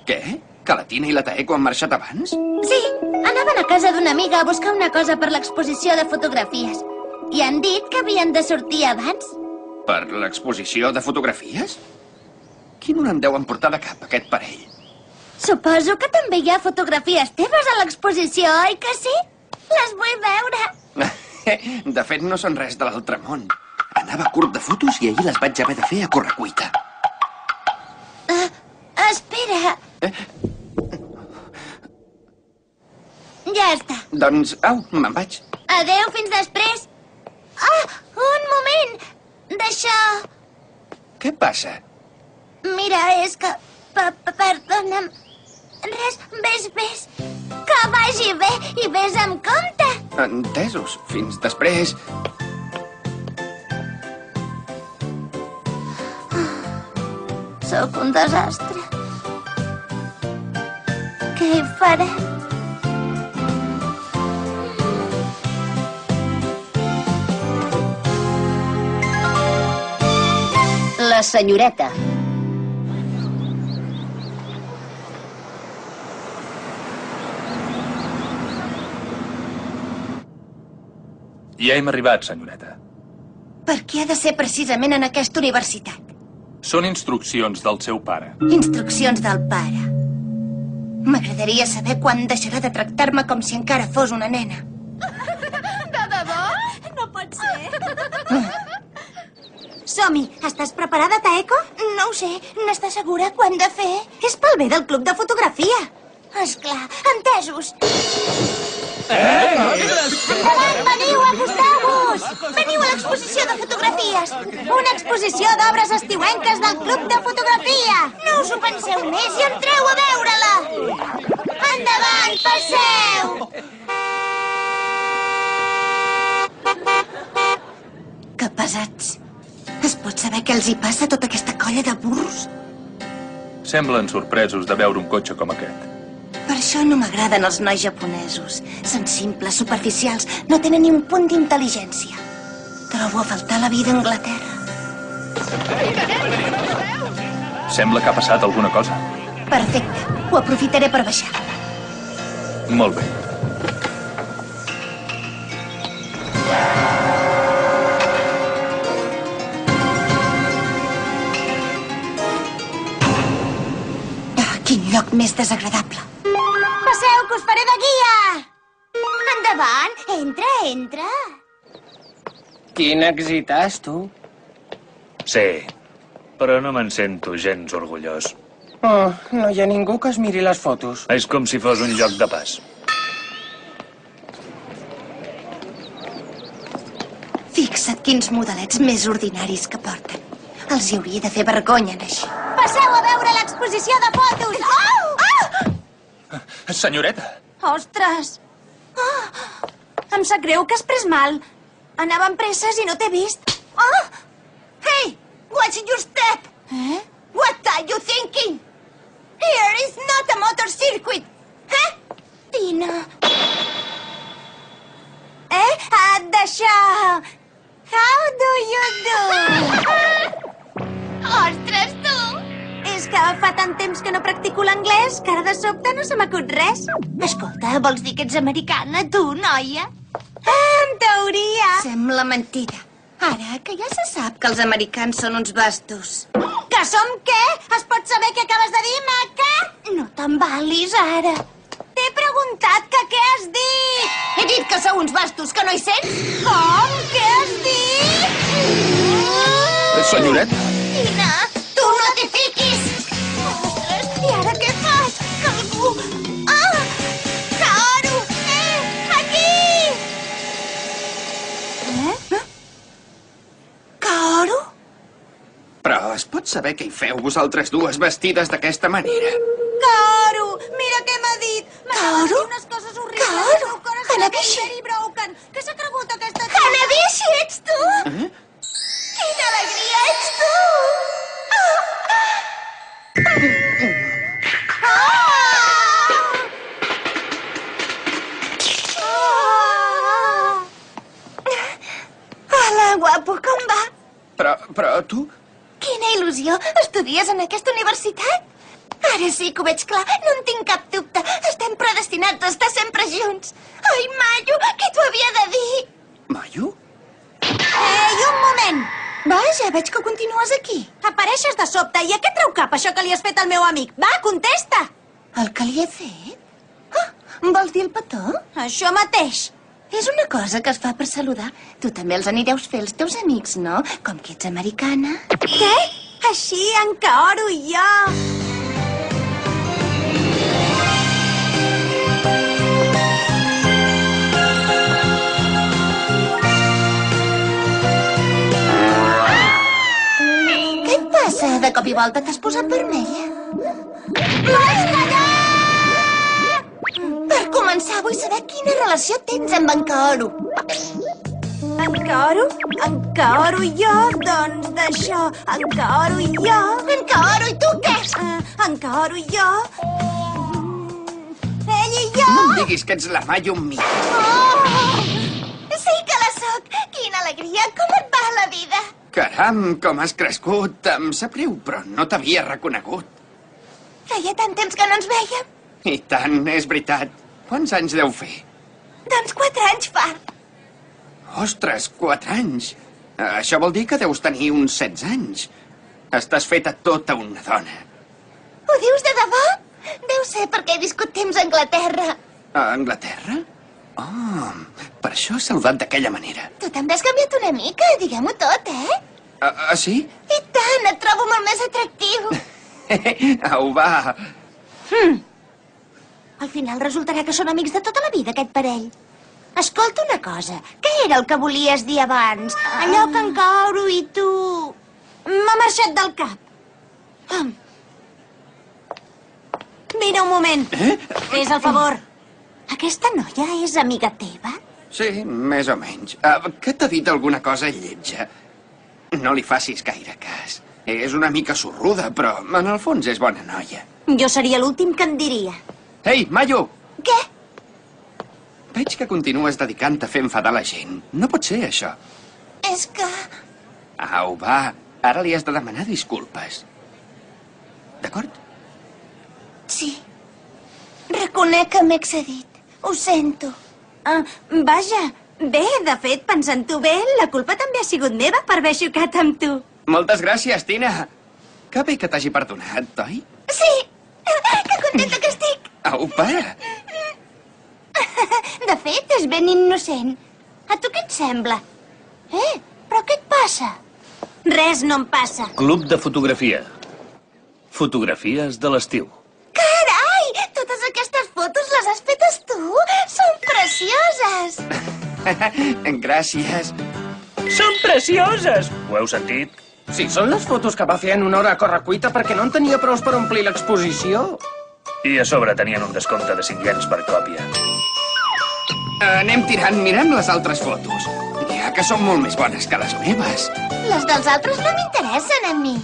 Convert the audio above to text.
Què? Que la Tina i la Taeko han marxat abans? Sí, anaven a casa d'una amiga a buscar una cosa per l'exposició de fotografies. I han dit que havien de sortir abans. Per l'exposició de fotografies? Quin no en deuen portar de cap, aquest parell? Suposo que també hi ha fotografies teves a l'exposició, oi que sí? Les vull veure. De fet, no són res de l'altre món. Anava curt de fotos i ahir les vaig haver de fer a correcuita. Espera. Ja està. Doncs, au, me'n vaig. Adéu, fins després. Ah, un moment. Deixa... Què passa? Mira, és que... Perdona'm. Res, vés. Que vagi bé i vés amb compte. Entesos. Fins després. Sóc un desastre. Què hi faré? La senyoreta. Ja hem arribat, senyoreta. Per què ha de ser precisament en aquesta universitat? Són instruccions del seu pare. Instruccions del pare. M'agradaria saber quan deixarà de tractar-me com si encara fos una nena. De debò? No pot ser. Som-hi. Estàs preparada, Taeko? No ho sé. N'estàs segura quan de fer? És pel bé del club de fotografia. Esclar. Entesos. Endavant, veniu, acosteu-vos! Veniu a l'exposició de fotografies. Una exposició d'obres estiuenques del club de fotografia. No us ho penseu més i entreu a veure-la. Endavant, passeu! Que pesats. Es pot saber què els hi passa a tota aquesta colla de burros? Semblen sorpresos de veure un cotxe com aquest. Per això no m'agraden els nois japonesos. Són simples, superficials, no tenen ni un punt d'intel·ligència. Trobo a faltar la vida a Anglaterra. Sembla que ha passat alguna cosa. Perfecte, ho aprofitaré per baixar. Molt bé. Quin lloc més desagradable. Passeu, que us faré de guia! Endavant, entra. Quin èxit, tu? Sí, però no me'n sento gens orgullós. Oh, no hi ha ningú que es miri les fotos. És com si fos un joc de pas. Fixa't quins modelets més ordinaris que porten. Els hi hauria de fer vergonya, en això. Passeu a veure l'exposició de fotos! Senyoreta! Ostres! Em sap greu que has pres mal. Anava amb presses i no t'he vist. Hey, watch your step! What are you thinking? Here is not a motor circuit! Tina... D'això... How do you do? Ostres, tu! És que fa tant temps que no practico l'anglès que ara de sobte no se m'acut res. Escolta, vols dir que ets americana, tu, noia? En teoria. Sembla mentida. Ara, que ja se sap que els americans són uns bastos. Que som què? Es pot saber què acabes de dir, maca? No t'embalis, ara. T'he preguntat que què has dit. He dit que sou uns bastos, que no hi sents? Com? Què has dit? Senyoreta! Tina, tu no t'hi fiquis! Ostres, i ara què fas? Que algú... Kaoru! Aquí! Kaoru? Però es pot saber què hi feu vosaltres dues vestides d'aquesta manera? Kaoru, mira què m'ha dit. Kaoru? Unes coses horribles. Kaoru? El cor Hanabishi? Very broken. Què s'ha cregut aquesta... Hanabishi, ets tu? Quina alegria, ets tu! Hola, guapo, com va? Però tu... Quina il·lusió! Estudies en aquesta universitat? Ara sí que ho veig clar, no en tinc cap dubte. Estem predestinats a estar sempre junts. Ai, Mayo, què t'ho havia de dir? Mayo? Ei, un moment! Vaja, veig que continues aquí. Apareixes de sobte i a què treu cap això que li has fet al meu amic? Va, contesta! El que li he fet? Ah, vols dir el petó? Això mateix. És una cosa que es fa per saludar. Tu també els anireus fer els teus amics, no? Com que ets americana. Què? Així, en Kaoru i jo. Què et passa? De cop i volta t'has posat vermella? Vols callar? Per començar, vull saber quina relació tens amb en Kaoru. En Kaoru? En Kaoru i jo, doncs d'això. En Kaoru i jo... En Kaoru, i tu què? En Kaoru i jo... Ell i jo... No em diguis que ets la Mayo amb mi. Oh! Sí que la soc! Quina alegria! Com et va la vida? Caram, com has crescut. Em sap greu, però no t'havia reconegut. Feia tant temps que no ens vèiem. I tant, és veritat. Quants anys deu fer? Doncs 4 anys fa. Ostres, 4 anys. Això vol dir que deus tenir uns 16 anys. Estàs feta tota una dona. Ho dius de debò? Deu ser perquè he viscut temps a Anglaterra. A Anglaterra? Oh, per això has saludat d'aquella manera. Tu també has canviat una mica, diguem-ho tot, eh? Sí? I tant, et trobo molt més atractiu. Au, va. Al final resultarà que són amics de tota la vida, aquest parell. Escolta una cosa, què era el que volies dir abans? Allò que en Kaoru i tu... M'ha marxat del cap. Vine un moment. Fes el favor. Aquesta noia és amiga teva? Sí, més o menys. Què t'ha dit alguna cosa lletja? No li facis gaire cas. És una mica sorruda, però en el fons és bona noia. Jo seria l'últim que en diria. Ei, Mayo! Què? Veig que continues dedicant a fer enfadar la gent. No pot ser, això. És que... Au, va. Ara li has de demanar disculpes. D'acord? Sí. Reconec que m'he excedit. Ho sento. Vaja, bé, de fet, pensant-ho bé, la culpa també ha sigut meva per haver xocat amb tu. Moltes gràcies, Tina. Que bé que t'hagi perdonat, oi? Sí! Que contenta que estic! Au, para! De fet, és ben innocent. A tu què et sembla? Però què et passa? Res no em passa. Club de fotografia. Fotografies de l'estiu. Carai! Totes aquestes fotos les has fetes tu? Són precioses! Gràcies. Són precioses! Ho heu sentit? Sí, són les fotos que va fer en una hora a correcuita perquè no en tenia prous per omplir l'exposició. I a sobre tenien un descompte de 5 iens per còpia. Anem tirant, mirem les altres fotos. N'hi ha que són molt més bones que les meves. Les dels altres no m'interessen a mi.